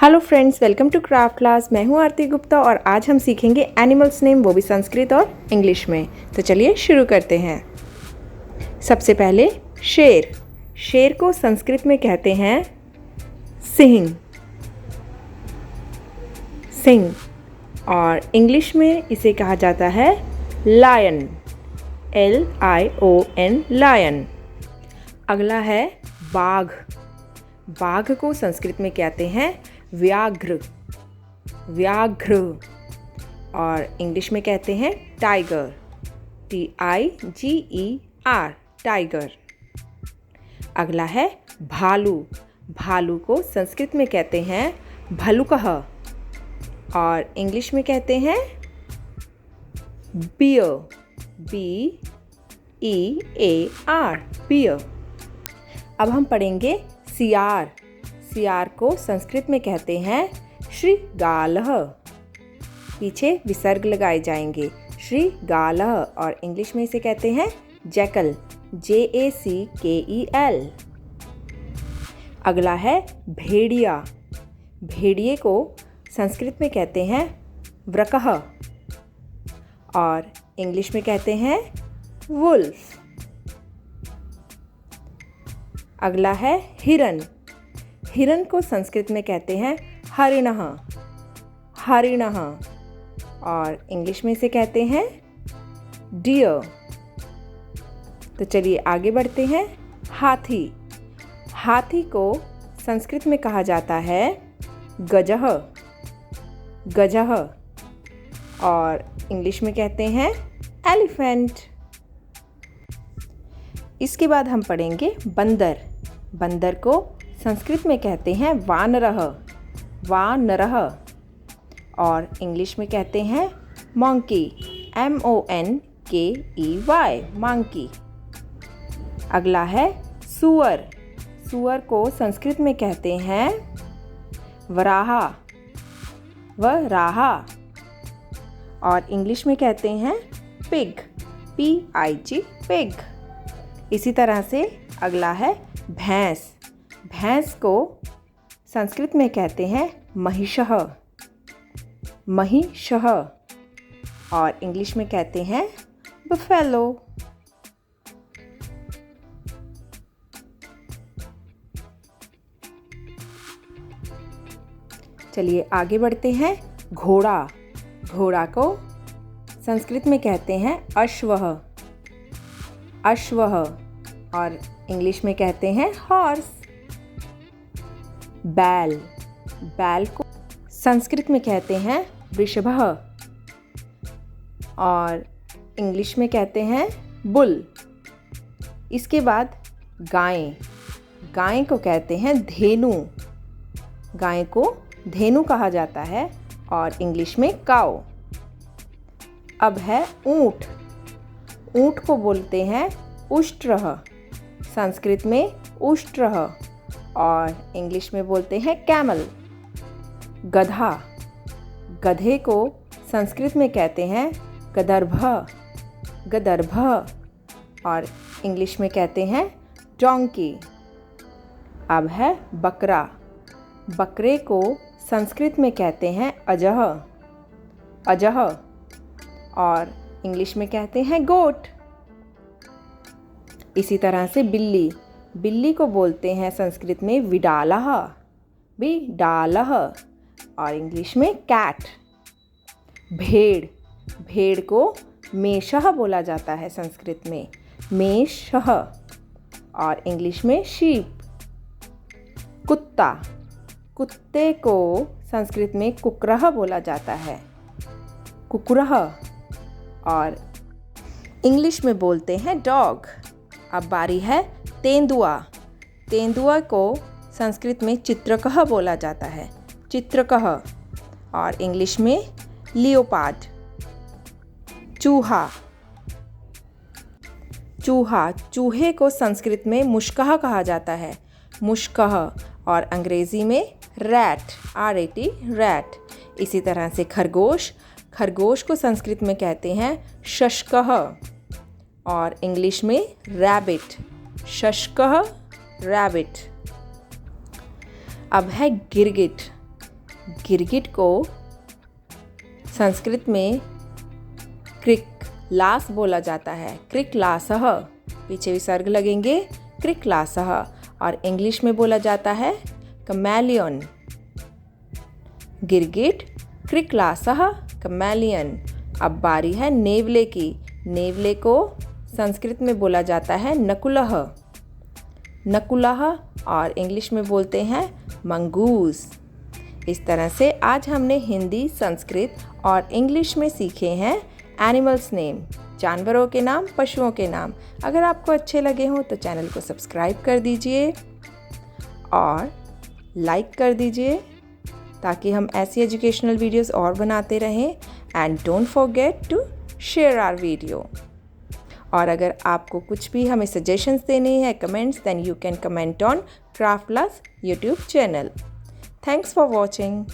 Hello friends, welcome to craft class. मैं हूं आरती गुप्ता और आज हम सीखेंगे एनिमल्स नेम, वो भी संस्कृत और इंग्लिश में। तो चलिए शुरू करते हैं। सबसे पहले शेर। शेर को संस्कृत में कहते हैं सिंह, सिंह, और इंग्लिश में इसे कहा जाता है लायन, LION, लायन। अगला है बाघ। बाघ को संस्कृत में कहते हैं व्याघ्र, व्याघ्र, और इंग्लिश में कहते हैं टाइगर, TIGER, टाइगर। अगला है भालू। भालू को संस्कृत में कहते हैं भलुकः और इंग्लिश में कहते हैं बियर, BEAR, बियर। अब हम पढ़ेंगे सियार। सियार को संस्कृत में कहते हैं श्रीगालः, पीछे विसर्ग लगाए जाएंगे, श्रीगालः, और इंग्लिश में इसे कहते हैं जैकल, JACKEL। अगला है भेड़िया। भेड़िए को संस्कृत में कहते हैं वृकः और इंग्लिश में कहते हैं वुल्फ। अगला है हिरन। हिरन को संस्कृत में कहते हैं हरिणः, हरिणः, और इंग्लिश में इसे कहते हैं डियर। तो चलिए आगे बढ़ते हैं। हाथी। हाथी को संस्कृत में कहा जाता है गजः, गजः, और इंग्लिश में कहते हैं एलिफेंट। इसके बाद हम पढ़ेंगे बंदर। बंदर को संस्कृत में कहते हैं वानरः, वानरः, और इंग्लिश में कहते हैं मंकी, MONKEY, मंकी। अगला है सूअर। सूअर को संस्कृत में कहते हैं वराहा, वराहा, और इंग्लिश में कहते हैं पिग, PIG, पिग। इसी तरह से अगला है भैंस। भैंस को संस्कृत में कहते हैं महिषः, महिषः, और इंग्लिश में कहते हैं बफेलो। चलिए आगे बढ़ते हैं। घोड़ा। घोड़ा को संस्कृत में कहते हैं अश्वः, अश्वः, और इंग्लिश में कहते हैं हॉर्स। बैल। बैल को संस्कृत में कहते हैं वृषभः और इंग्लिश में कहते हैं बुल। इसके बाद गाय। गाय को कहते हैं धेनु। गाय को धेनु कहा जाता है और इंग्लिश में काऊ। अब है ऊंट। ऊंट को बोलते हैं उष्ट्रः, संस्कृत में उष्ट्रः, और इंग्लिश में बोलते हैं कैमल। गधा। गधे को संस्कृत में कहते हैं गदर्भः, गदर्भः, और इंग्लिश में कहते हैं डोंकी। अब है बकरा। बकरे को संस्कृत में कहते हैं अजः, अजः, और इंग्लिश में कहते हैं गोट। इसी तरह से बिल्ली। बिल्ली को बोलते हैं संस्कृत में विडालः, विडालः, और इंग्लिश में कैट। भेड़। भेड़ को मेषः बोला जाता है संस्कृत में, मेषः, और इंग्लिश में शीप। कुत्ता। कुत्ते को संस्कृत में कुक्रः बोला जाता है, कुकुरः, और इंग्लिश में बोलते हैं डॉग। अब बारी है तेंदुआ। तेंदुआ को संस्कृत में चित्रकः बोला जाता है, चित्रकः, और इंग्लिश में लियोपार्ड। चूहा। चूहा। चूहे को संस्कृत में मुष्कः कहा जाता है, मुष्कः, और अंग्रेजी में रैट, RAT, रैट। इसी तरह से खरगोश। खरगोश को संस्कृत में कहते हैं शशकः और इंग्लिश में रैबिट, शशकः, रैबिट। अब है गिरगिट। गिरगिट को संस्कृत में क्रिकलास बोला जाता है। क्रिकलासः, पीछे विसर्ग लगेंगे, क्रिकलासः। और इंग्लिश में बोला जाता है कैमेलियन। गिरगिट क्रिकलासः कैमेलियन। अब बारी है नेवले की। नेवले को संस्कृत में बोला जाता है नकुलः। नकुलः और इंग्लिश में बोलते हैं मंगूस। इस तरह से आज हमने हिंदी, संस्कृत और इंग्लिश में सीखे हैं एनिमल्स नेम, जानवरों के नाम, पशुओं के नाम। अगर आपको अच्छे लगे हों तो चैनल को सब्सक्राइब कर दीजिए और लाइक कर दीजिए ताकि हम ऐसी एजुकेशनल वीडियोस और बनाते रहें। And don't forget to share our video. और अगर आपको कुछ भी हमें सजेशंस देने हैं, comments, then you can comment on Craft Plus YouTube channel. Thanks for watching.